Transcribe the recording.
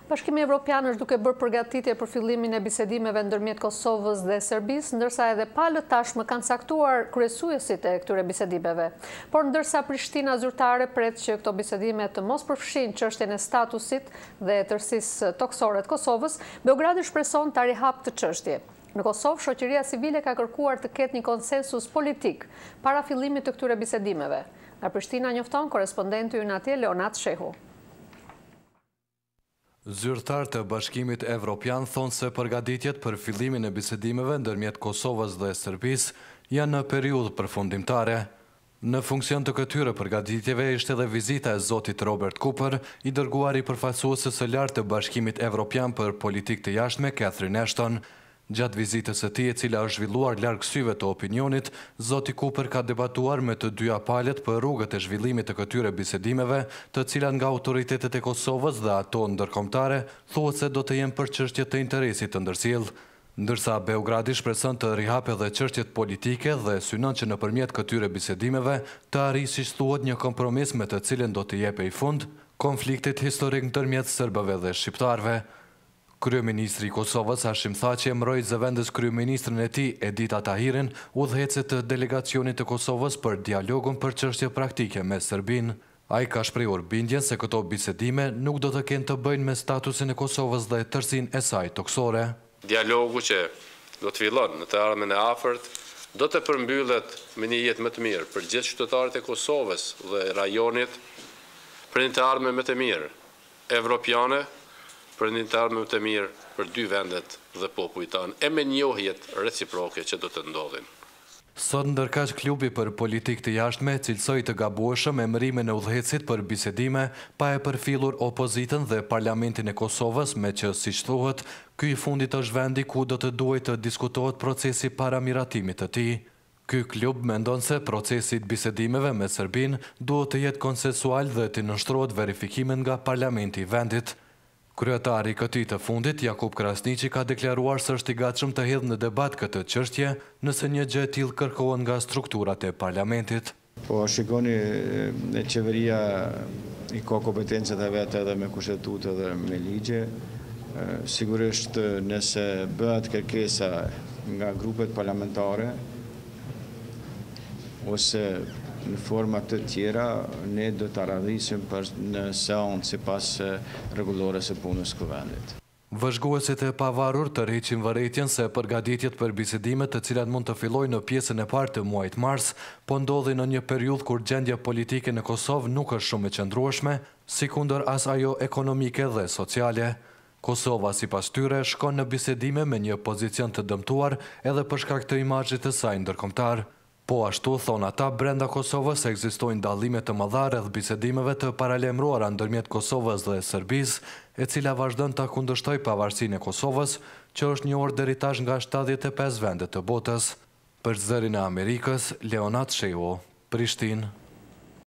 Bashkimi Evropian është duke bërë përgatitje për fillimin e bisedimeve ndërmjet Kosovës dhe Serbisë, ndërsa edhe palët tashmë kanë caktuar kryesuesit e këtyre bisedimeve. Por ndërsa Prishtina zyrtare pret që këto bisedime të mos përfshin çështjen e statusit dhe tërësisë toksore të Kosovës, Beogradi shpreson ta rihap të çështje. Në Kosovë, shoqëria civile ka kërkuar të ketë një konsensus politik para fillimit të këtyre bisedimeve. Nga Prishtina njofton korespondenti ynë atje Leonat Shehu. Zyrtar të Bashkimit Evropian thonë se përgatitjet për fillimin e bisedimeve ndërmjet Kosovës dhe Serbisë janë në periudhë përfundimtare. Në funksion të këtyre përgatitjeve ishte edhe vizita e zotit Robert Cooper, i dërguari përfaqësuesës së lartë të Bashkimit Evropian për politikë të jashtme Catherine Ashton. Gjatë vizitës së tij, e cila është zhvilluar larg syve të opinionit, zoti Cooper ka debatuar me të dyja palët për rrugët e zhvillimit të këtyre bisedimeve, të cilat nga autoritetet e Kosovës dhe ato ndërkombëtare thuhet se do të jenë për çështje të interesit të ndërsjellë. Ndërsa Beogradi shpreson të rihapë edhe çështjet politike dhe synon që nëpërmjet këtyre bisedimeve të arrijë, siç thuhet, një kompromis me të cilën do të jepë fund konfliktit historik ndërmjet serbëve dhe shqiptarëve. Kryeministri i Kosovës Hashim Thaçi emëroi zëvendës kryeministrin e tij Edita Tahirin udhëheqëse të delegacionit të Kosovës për dialogun për çështje praktike me Serbinë. Ai ka shprehur bindjen se këto bisedime nuk do të kenë të bëjnë me statusin e Kosovës dhe tërësinë e saj toksore. Dialogu që do të fillon në të ardhmen e afërt do të përmbyllet me një jetë më të mirë për gjithë qytetarët e Kosovës dhe rajonit, për një të ardhme më të mirë evropiane, për një të ardhme më të mirë për dy vendet dhe popujt tanë, e me njohjet reciproke që do të ndodhin. Sot ndërkaq klubi për politikë të jashtme cilësoi të gabueshëm emërimin e udhëheqësit për bisedime pa e përfillur opozitën dhe parlamentin e Kosovës, me që, siç thuhet, ky i fundit është vendi ku do të duhet të diskutohet procesi para miratimit të tij. Ky klub mendon se procesi i bisedimeve me Serbinë duhet të jetë konsensual dhe të nënshtrohet verifikimin nga parlamenti i vendit. Kryetari i këtij të fundit, Jakub Krasniqi, ka deklaruar se është i gatshëm të hedhë në debat këtë çështje nëse një gjë e tillë kërkohet nga strukturat e parlamentit. Po shikoni, qeveria i ka kompetencat e vet edhe me kushtetutë dhe me ligje. Sigurisht nëse bëhet kërkesa nga grupet parlamentare ose në forma të tjera, ne do të radhisim në seancë sipas rregullores së punës së Kuvendit. Vëzhguesit e pavarur tërheqin vërejtjen se përgatitjet për bisedimet të cilat mund të fillojnë në pjesën e parë të muajit mars, po ndodhin në një periudhë kur gjendja politike në Kosovë nuk është shumë e qëndrueshme, sikundër as ajo ekonomike dhe sociale. Kosova, sipas tyre, shkon në bisedime me një pozicion të dëmtuar edhe për shkak të imazhit të saj ndërkombëtar. Po ashtu, thonë ata, brenda Kosovës ekzistojnë dallime të mëdha rreth bisedimeve të paralajmëruara ndërmjet Kosovës dhe Serbisë, e cila vazhdon ta kundërshtojë pavarësinë e Kosovës, që është njohur deri tash nga 75 vende të botës. Për Zërin e Amerikës, Leonat Shehu, Prishtinë.